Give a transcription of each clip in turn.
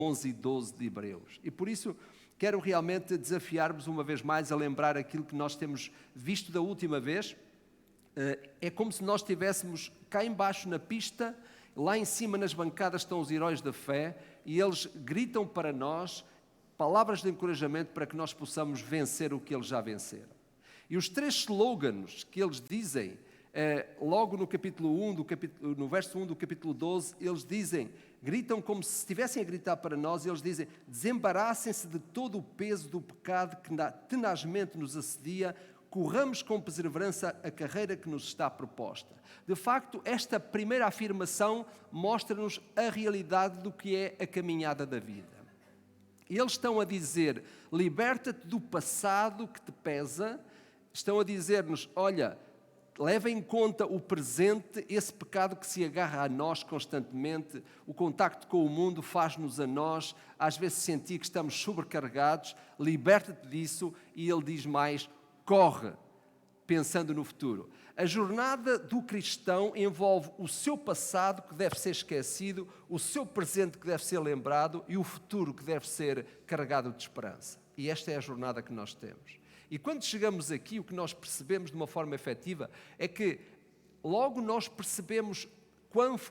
11 e 12 de Hebreus. E por isso quero realmente desafiar-vos uma vez mais a lembrar aquilo que nós temos visto da última vez. É como se nós estivéssemos cá embaixo na pista, lá em cima nas bancadas estão os heróis da fé e eles gritam para nós palavras de encorajamento para que nós possamos vencer o que eles já venceram. E os 3 slogans que eles dizem, logo no capítulo 1, no verso 1 do capítulo 12, eles dizem, gritam como se estivessem a gritar para nós, eles dizem, desembaraçem-se de todo o peso do pecado que tenazmente nos assedia, corramos com perseverança a carreira que nos está proposta. De facto, esta primeira afirmação mostra-nos a realidade do que é a caminhada da vida. Eles estão a dizer, liberta-te do passado que te pesa, estão a dizer-nos, olha, leva em conta o presente, esse pecado que se agarra a nós constantemente, o contacto com o mundo faz-nos a nós, às vezes sentir que estamos sobrecarregados, liberta-te disso, e ele diz mais, corre, pensando no futuro. A jornada do cristão envolve o seu passado que deve ser esquecido, o seu presente que deve ser lembrado e o futuro que deve ser carregado de esperança. E esta é a jornada que nós temos. E quando chegamos aqui, o que nós percebemos de uma forma efetiva é que logo nós percebemos,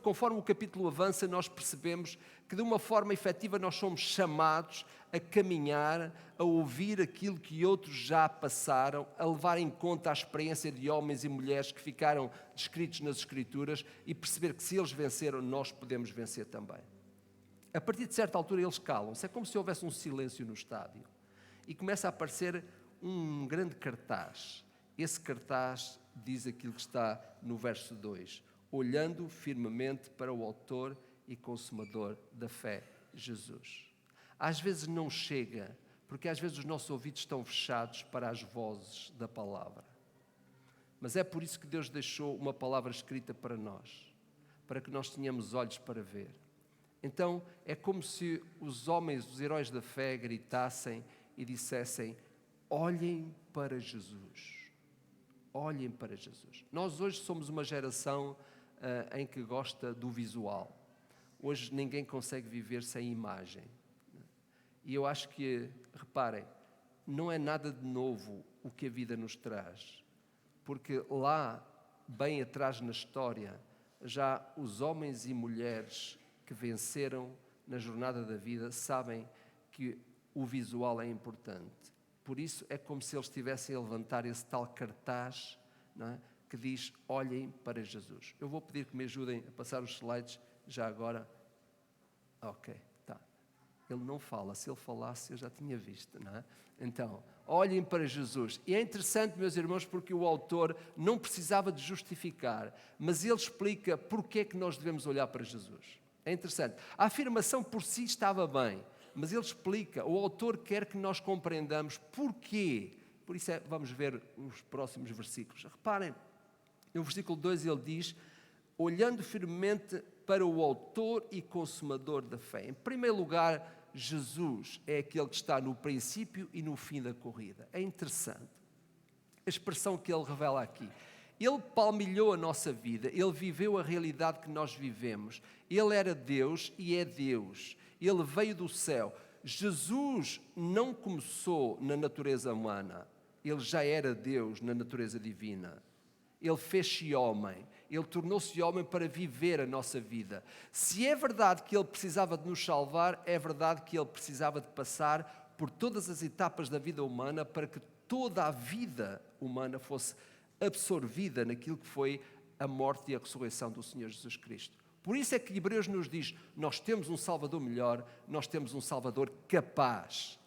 conforme o capítulo avança, nós percebemos que de uma forma efetiva nós somos chamados a caminhar, a ouvir aquilo que outros já passaram, a levar em conta a experiência de homens e mulheres que ficaram descritos nas Escrituras e perceber que se eles venceram, nós podemos vencer também. A partir de certa altura eles calam-se, é como se houvesse um silêncio no estádio e começa a aparecer um grande cartaz. Esse cartaz diz aquilo que está no verso 2. Olhando firmemente para o autor e consumador da fé, Jesus. Às vezes não chega, porque às vezes os nossos ouvidos estão fechados para as vozes da palavra. Mas é por isso que Deus deixou uma palavra escrita para nós, para que nós tenhamos olhos para ver. Então é como se os homens, os heróis da fé, gritassem e dissessem, olhem para Jesus. Olhem para Jesus. Nós hoje somos uma geração em que gosta do visual. Hoje ninguém consegue viver sem imagem. E eu acho que, reparem, não é nada de novo o que a vida nos traz. Porque lá, bem atrás na história, já os homens e mulheres que venceram na jornada da vida sabem que o visual é importante. Por isso é como se eles estivessem a levantar esse tal cartaz, não é? Que diz, olhem para Jesus. Eu vou pedir que me ajudem a passar os slides já agora. Ok, tá. Ele não fala, se ele falasse eu já tinha visto, não é? Então, olhem para Jesus. E é interessante, meus irmãos, porque o autor não precisava de justificar, mas ele explica porque é que nós devemos olhar para Jesus. É interessante. A afirmação por si estava bem, mas ele explica, o autor quer que nós compreendamos porquê. Por isso vamos ver os próximos versículos. Reparem, no versículo 2 ele diz, olhando firmemente para o autor e consumador da fé. Em primeiro lugar, Jesus é aquele que está no princípio e no fim da corrida. É interessante a expressão que ele revela aqui. Ele palmilhou a nossa vida, ele viveu a realidade que nós vivemos. Ele era Deus e é Deus. Ele veio do céu. Jesus não começou na natureza humana. Ele já era Deus na natureza divina. Ele fez-se homem. Ele tornou-se homem para viver a nossa vida. Se é verdade que Ele precisava de nos salvar, é verdade que Ele precisava de passar por todas as etapas da vida humana para que toda a vida humana fosse absorvida naquilo que foi a morte e a ressurreição do Senhor Jesus Cristo. Por isso é que Hebreus nos diz, nós temos um Salvador melhor, nós temos um Salvador capaz.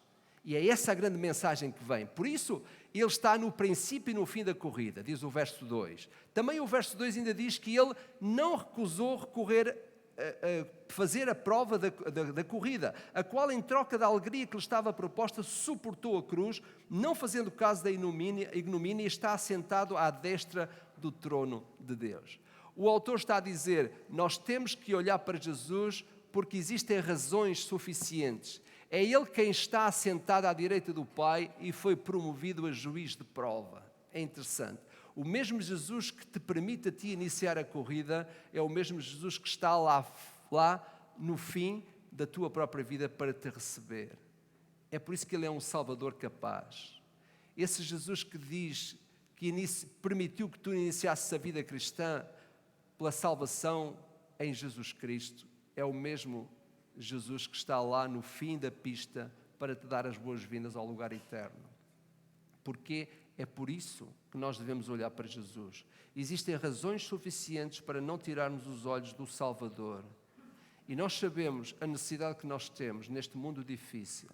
E é essa a grande mensagem que vem. Por isso, ele está no princípio e no fim da corrida, diz o verso 2. Também o verso 2 ainda diz que ele não recusou recorrer a fazer a prova da corrida, a qual, em troca da alegria que lhe estava proposta, suportou a cruz, não fazendo caso da ignomínia, e está assentado à destra do trono de Deus. O autor está a dizer, nós temos que olhar para Jesus porque existem razões suficientes. É Ele quem está assentado à direita do Pai e foi promovido a juiz de prova. É interessante. O mesmo Jesus que te permite a ti iniciar a corrida é o mesmo Jesus que está lá no fim, da tua própria vida para te receber. É por isso que Ele é um Salvador capaz. Esse Jesus que diz que permitiu que tu iniciasses a vida cristã pela salvação em Jesus Cristo, é o mesmo Jesus que está lá no fim da pista para te dar as boas-vindas ao lugar eterno. Porque é por isso que nós devemos olhar para Jesus. Existem razões suficientes para não tirarmos os olhos do Salvador. E nós sabemos a necessidade que nós temos neste mundo difícil.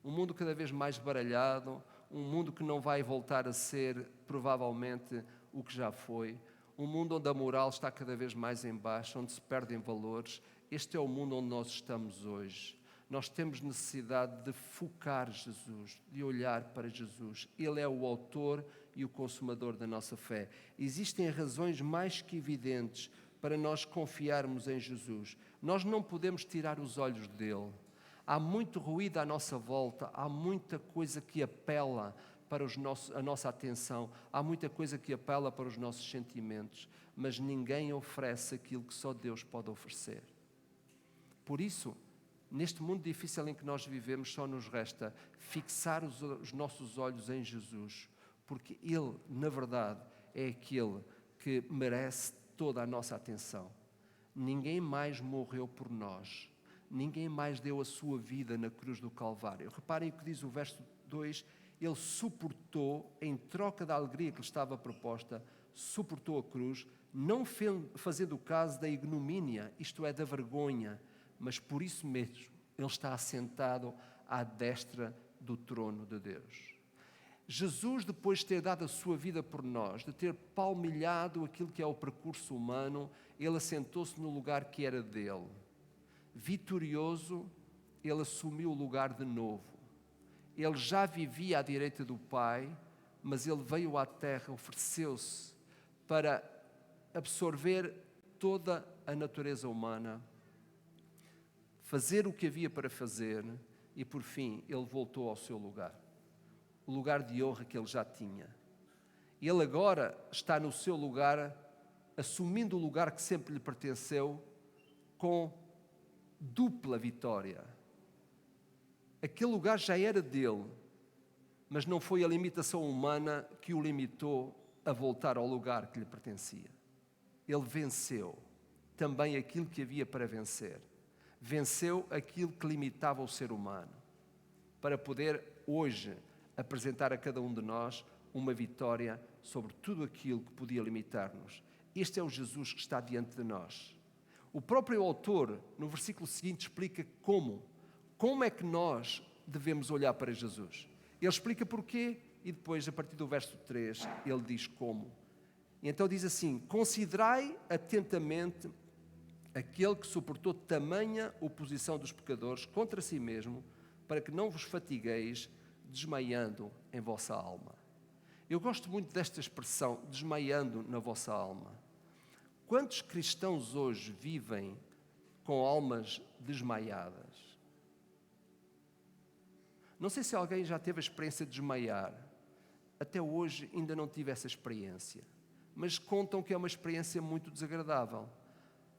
Um mundo cada vez mais baralhado, um mundo que não vai voltar a ser, provavelmente, o que já foi. Um mundo onde a moral está cada vez mais em baixo, onde se perdem valores. Este é o mundo onde nós estamos hoje. Nós temos necessidade de focar Jesus, de olhar para Jesus. Ele é o autor e o consumador da nossa fé. Existem razões mais que evidentes para nós confiarmos em Jesus. Nós não podemos tirar os olhos dele. Há muito ruído à nossa volta, há muita coisa que apela para a nossa atenção, há muita coisa que apela para os nossos sentimentos, mas ninguém oferece aquilo que só Deus pode oferecer. Por isso, neste mundo difícil em que nós vivemos, só nos resta fixar os nossos olhos em Jesus, porque Ele, na verdade, é aquele que merece toda a nossa atenção. Ninguém mais morreu por nós. Ninguém mais deu a sua vida na cruz do Calvário. Reparem o que diz o verso 2. Ele suportou, em troca da alegria que lhe estava proposta, suportou a cruz, não fazendo caso da ignomínia, isto é, da vergonha, mas por isso mesmo ele está assentado à destra do trono de Deus. Jesus, depois de ter dado a sua vida por nós, de ter palmilhado aquilo que é o percurso humano, ele assentou-se no lugar que era dele. Vitorioso, ele assumiu o lugar de novo. Ele já vivia à direita do Pai, mas ele veio à terra, ofereceu-se para absorver toda a natureza humana, fazer o que havia para fazer e, por fim, ele voltou ao seu lugar. O lugar de honra que ele já tinha. Ele agora está no seu lugar, assumindo o lugar que sempre lhe pertenceu, com dupla vitória. Aquele lugar já era dele, mas não foi a limitação humana que o limitou a voltar ao lugar que lhe pertencia. Ele venceu também aquilo que havia para vencer. Venceu aquilo que limitava o ser humano, para poder hoje apresentar a cada um de nós uma vitória sobre tudo aquilo que podia limitar-nos. Este é o Jesus que está diante de nós. O próprio autor, no versículo seguinte, explica como é que nós devemos olhar para Jesus. Ele explica porquê e depois, a partir do verso 3, ele diz como. E então diz assim: considerai atentamente aquele que suportou tamanha oposição dos pecadores contra si mesmo, para que não vos fatigueis desmaiando em vossa alma. Eu gosto muito desta expressão, desmaiando na vossa alma. Quantos cristãos hoje vivem com almas desmaiadas? Não sei se alguém já teve a experiência de desmaiar. Até hoje ainda não tive essa experiência. Mas contam que é uma experiência muito desagradável.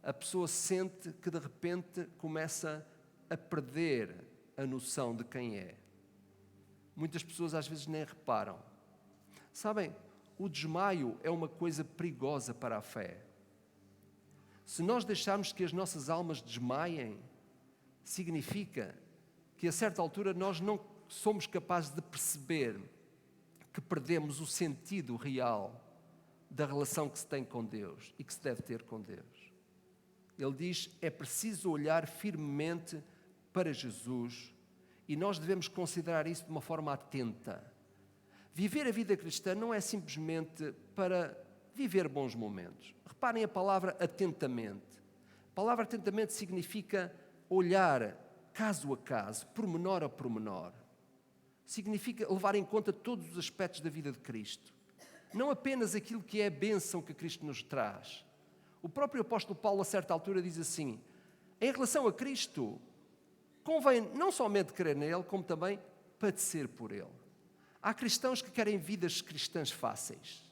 A pessoa sente que de repente começa a perder a noção de quem é. Muitas pessoas às vezes nem reparam. Sabem, o desmaio é uma coisa perigosa para a fé. Se nós deixarmos que as nossas almas desmaiem, significa que a certa altura nós não somos capazes de perceber que perdemos o sentido real da relação que se tem com Deus e que se deve ter com Deus. Ele diz, é preciso olhar firmemente para Jesus e nós devemos considerar isso de uma forma atenta. Viver a vida cristã não é simplesmente para viver bons momentos. Reparem a palavra atentamente. A palavra atentamente significa olhar caso a caso, pormenor a pormenor. Significa levar em conta todos os aspectos da vida de Cristo. Não apenas aquilo que é a bênção que Cristo nos traz. O próprio apóstolo Paulo, a certa altura, diz assim, em relação a Cristo, convém não somente crer nele, como também padecer por ele. Há cristãos que querem vidas cristãs fáceis.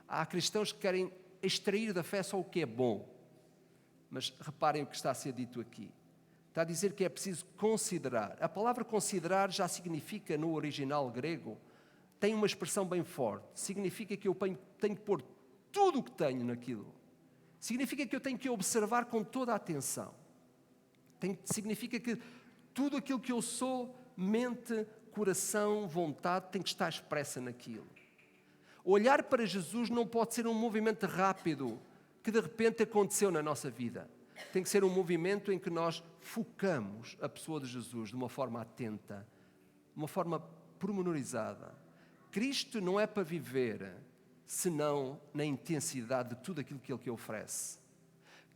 Há cristãos que querem extrair da fé só o que é bom. Mas reparem o que está a ser dito aqui. Está a dizer que é preciso considerar. A palavra considerar já significa, no original grego, tem uma expressão bem forte. Significa que eu tenho que pôr tudo o que tenho naquilo. Significa que eu tenho que observar com toda a atenção. Significa que tudo aquilo que eu sou, mente, coração, vontade, tem que estar expressa naquilo. Olhar para Jesus não pode ser um movimento rápido que de repente aconteceu na nossa vida. Tem que ser um movimento em que nós focamos a pessoa de Jesus de uma forma atenta, de uma forma pormenorizada. Cristo não é para viver senão na intensidade de tudo aquilo que Ele oferece.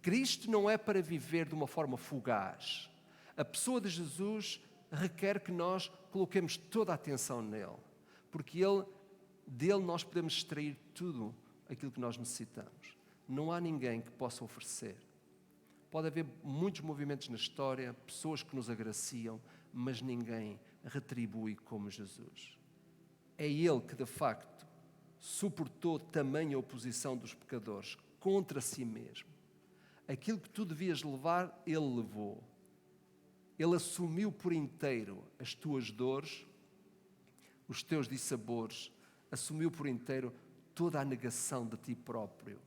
Cristo não é para viver de uma forma fugaz. A pessoa de Jesus requer que nós coloquemos toda a atenção nele, porque dele nós podemos extrair tudo aquilo que nós necessitamos. Não há ninguém que possa oferecer. Pode haver muitos movimentos na história, pessoas que nos agraciam, mas ninguém retribui como Jesus. É Ele que, de facto, suportou tamanha oposição dos pecadores contra si mesmo. Aquilo que tu devias levar, Ele levou. Ele assumiu por inteiro as tuas dores, os teus dissabores, assumiu por inteiro toda a negação de ti próprio.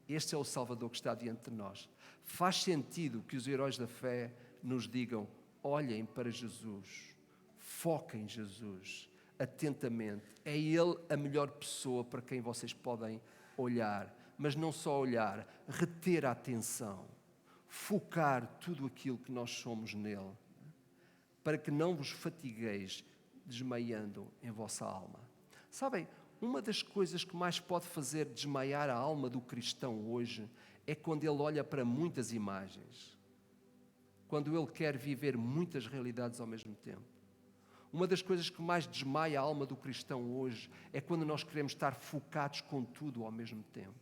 Este é o Salvador que está diante de nós. Faz sentido que os heróis da fé nos digam: olhem para Jesus, foquem em Jesus, atentamente. É Ele a melhor pessoa para quem vocês podem olhar, mas não só olhar, reter a atenção, focar tudo aquilo que nós somos nele, para que não vos fatigueis desmaiando em vossa alma. Sabem, uma das coisas que mais pode fazer desmaiar a alma do cristão hoje é quando ele olha para muitas imagens, quando ele quer viver muitas realidades ao mesmo tempo. Uma das coisas que mais desmaia a alma do cristão hoje é quando nós queremos estar focados com tudo ao mesmo tempo.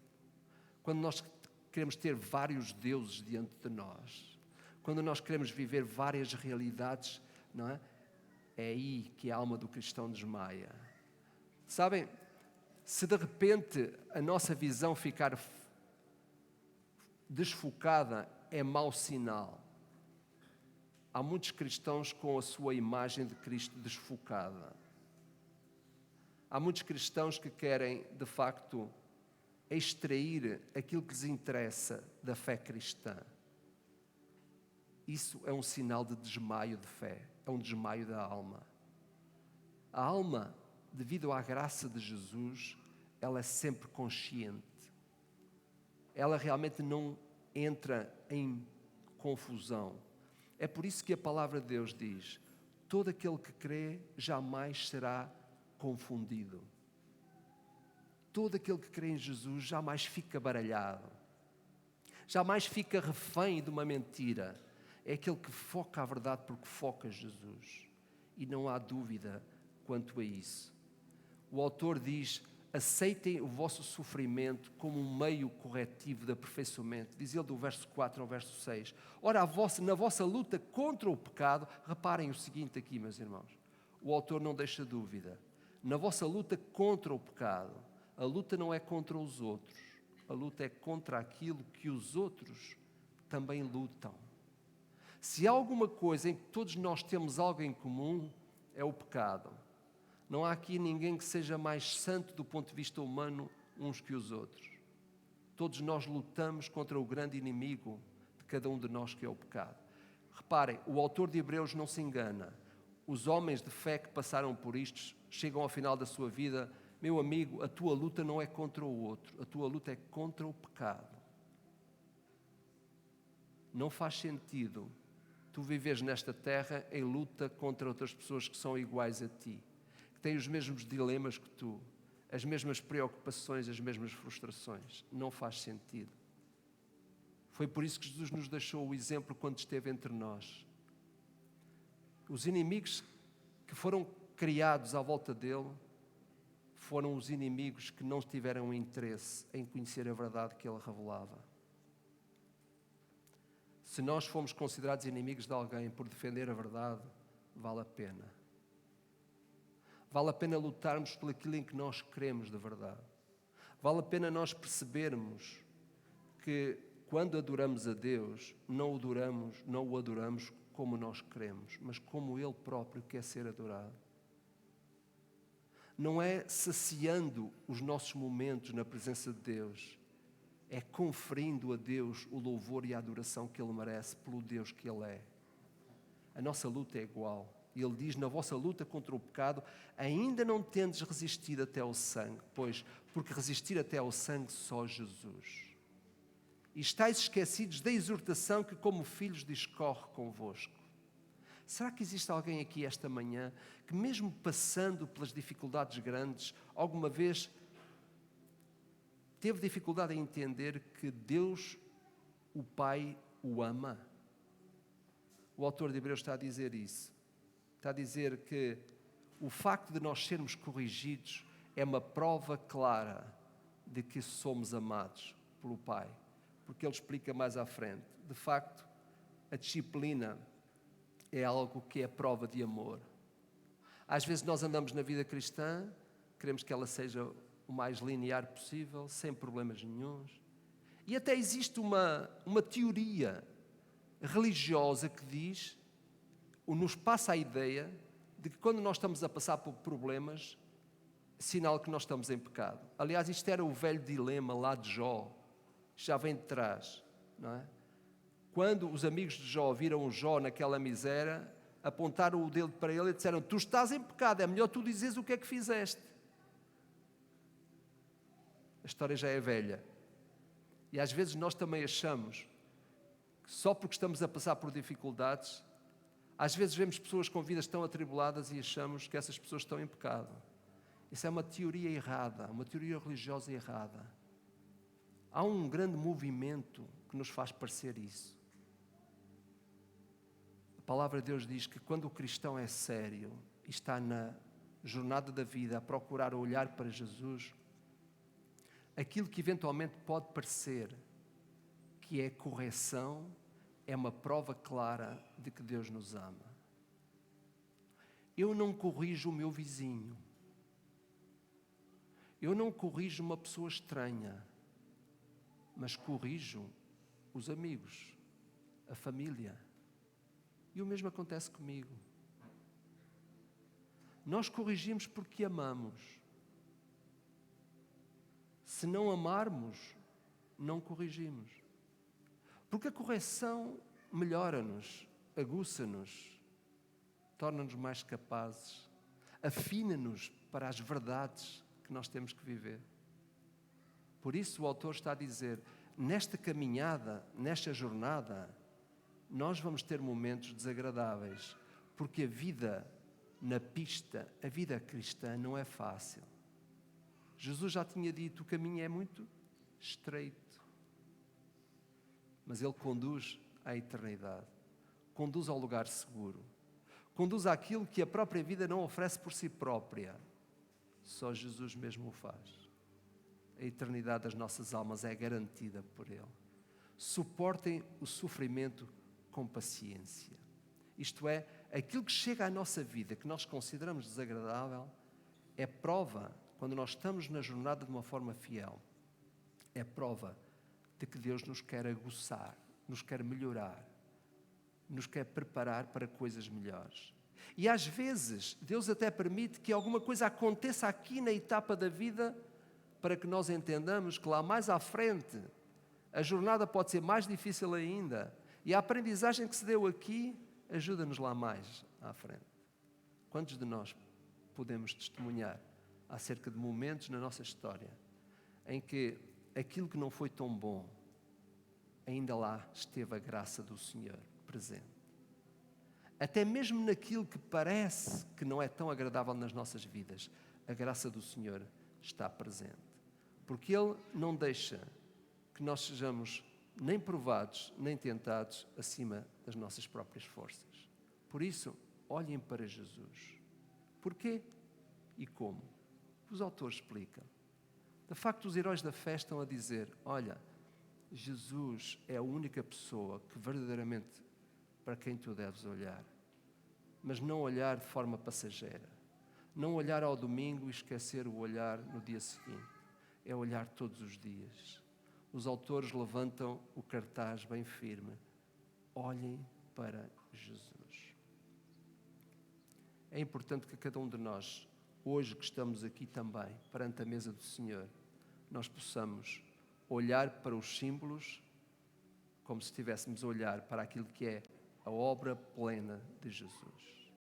Quando nós queremos ter vários deuses diante de nós. Quando nós queremos viver várias realidades, não é? É aí que a alma do cristão desmaia. Sabem, se de repente a nossa visão ficar desfocada, é mau sinal. Há muitos cristãos com a sua imagem de Cristo desfocada. Há muitos cristãos que querem, de facto, extrair aquilo que lhes interessa da fé cristã. Isso é um sinal de desmaio de fé, é um desmaio da alma. A alma, devido à graça de Jesus, ela é sempre consciente. Ela realmente não entra em confusão. É por isso que a palavra de Deus diz: todo aquele que crê jamais será confundido. Todo aquele que crê em Jesus jamais fica baralhado. Jamais fica refém de uma mentira. É aquele que foca a verdade porque foca Jesus. E não há dúvida quanto a isso. O autor diz: aceitem o vosso sofrimento como um meio corretivo de aperfeiçoamento. Diz ele do verso 4 ao verso 6. Ora, na vossa luta contra o pecado, reparem o seguinte aqui, meus irmãos. O autor não deixa dúvida. Na vossa luta contra o pecado, a luta não é contra os outros. A luta é contra aquilo que os outros também lutam. Se há alguma coisa em que todos nós temos algo em comum, é o pecado. Não há aqui ninguém que seja mais santo do ponto de vista humano uns que os outros. Todos nós lutamos contra o grande inimigo de cada um de nós, que é o pecado. Reparem, o autor de Hebreus não se engana. Os homens de fé que passaram por isto chegam ao final da sua vida: meu amigo, a tua luta não é contra o outro, a tua luta é contra o pecado. Não faz sentido tu viveres nesta terra em luta contra outras pessoas que são iguais a ti, têm os mesmos dilemas que tu, as mesmas preocupações, as mesmas frustrações. Não faz sentido. Foi por isso que Jesus nos deixou o exemplo quando esteve entre nós. Os inimigos que foram criados à volta dele foram os inimigos que não tiveram interesse em conhecer a verdade que ele revelava. Se nós fomos considerados inimigos de alguém por defender a verdade, vale a pena. Vale a pena lutarmos por aquilo em que nós cremos de verdade. Vale a pena nós percebermos que quando adoramos a Deus, não o adoramos como nós queremos, mas como Ele próprio quer ser adorado. Não é saciando os nossos momentos na presença de Deus, é conferindo a Deus o louvor e a adoração que Ele merece pelo Deus que Ele é. A nossa luta é igual. E Ele diz, na vossa luta contra o pecado, ainda não tendes resistido até ao sangue, pois, porque resistir até ao sangue só Jesus. E estáis esquecidos da exortação que como filhos discorre convosco. Será que existe alguém aqui esta manhã que mesmo passando pelas dificuldades grandes, alguma vez teve dificuldade em entender que Deus, o Pai, o ama? O autor de Hebreus está a dizer isso. Está a dizer que o facto de nós sermos corrigidos é uma prova clara de que somos amados pelo Pai. Porque ele explica mais à frente. De facto, a disciplina é algo que é prova de amor. Às vezes nós andamos na vida cristã, queremos que ela seja o mais linear possível, sem problemas nenhuns. E até existe uma teoria religiosa que diz, ou nos passa a ideia, de que quando nós estamos a passar por problemas, sinal que nós estamos em pecado. Aliás, isto era o velho dilema lá de Jó, já vem de trás, não é? Quando os amigos de Jó viram o Jó naquela miséria, apontaram o dedo para ele e disseram, tu estás em pecado, é melhor tu dizeres o que é que fizeste. A história já é velha. E às vezes nós também achamos que só porque estamos a passar por dificuldades, às vezes vemos pessoas com vidas tão atribuladas e achamos que essas pessoas estão em pecado. Isso é uma teoria errada, uma teoria religiosa errada. Há um grande movimento que nos faz parecer isso. A palavra de Deus diz que quando o cristão é sério e está na jornada da vida a procurar olhar para Jesus, aquilo que eventualmente pode parecer que é correção é uma prova clara de que Deus nos ama. Eu não corrijo o meu vizinho. Eu não corrijo uma pessoa estranha, mas corrijo os amigos, a família. E o mesmo acontece comigo. Nós corrigimos porque amamos. Se não amarmos, não corrigimos. Porque a correção melhora-nos, aguça-nos, torna-nos mais capazes, afina-nos para as verdades que nós temos que viver. Por isso o autor está a dizer, nesta caminhada, nesta jornada, nós vamos ter momentos desagradáveis, porque a vida na pista, a vida cristã não é fácil. Jesus já tinha dito, o caminho é muito estreito, mas Ele conduz à eternidade, conduz ao lugar seguro, conduz àquilo que a própria vida não oferece por si própria, só Jesus mesmo o faz. A eternidade das nossas almas é garantida por Ele. Suportem o sofrimento com paciência. Isto é, aquilo que chega à nossa vida, que nós consideramos desagradável, é prova, quando nós estamos na jornada de uma forma fiel, é prova de que Deus nos quer aguçar, nos quer melhorar, nos quer preparar para coisas melhores. E às vezes, Deus até permite que alguma coisa aconteça aqui na etapa da vida, para que nós entendamos que lá mais à frente, a jornada pode ser mais difícil ainda. E a aprendizagem que se deu aqui, ajuda-nos lá mais à frente. Quantos de nós podemos testemunhar acerca de momentos na nossa história em que aquilo que não foi tão bom, ainda lá esteve a graça do Senhor presente? Até mesmo naquilo que parece que não é tão agradável nas nossas vidas, a graça do Senhor está presente. Porque Ele não deixa que nós sejamos nem provados, nem tentados acima das nossas próprias forças. Por isso, olhem para Jesus. Porquê e como? Os autores explicam. De facto, os heróis da fé estão a dizer, olha, Jesus é a única pessoa que verdadeiramente para quem tu deves olhar. Mas não olhar de forma passageira. Não olhar ao domingo e esquecer o olhar no dia seguinte. É olhar todos os dias. Os autores levantam o cartaz bem firme. Olhem para Jesus. É importante que cada um de nós, hoje que estamos aqui também, perante a mesa do Senhor, nós possamos olhar para os símbolos como se estivéssemos a olhar para aquilo que é a obra plena de Jesus.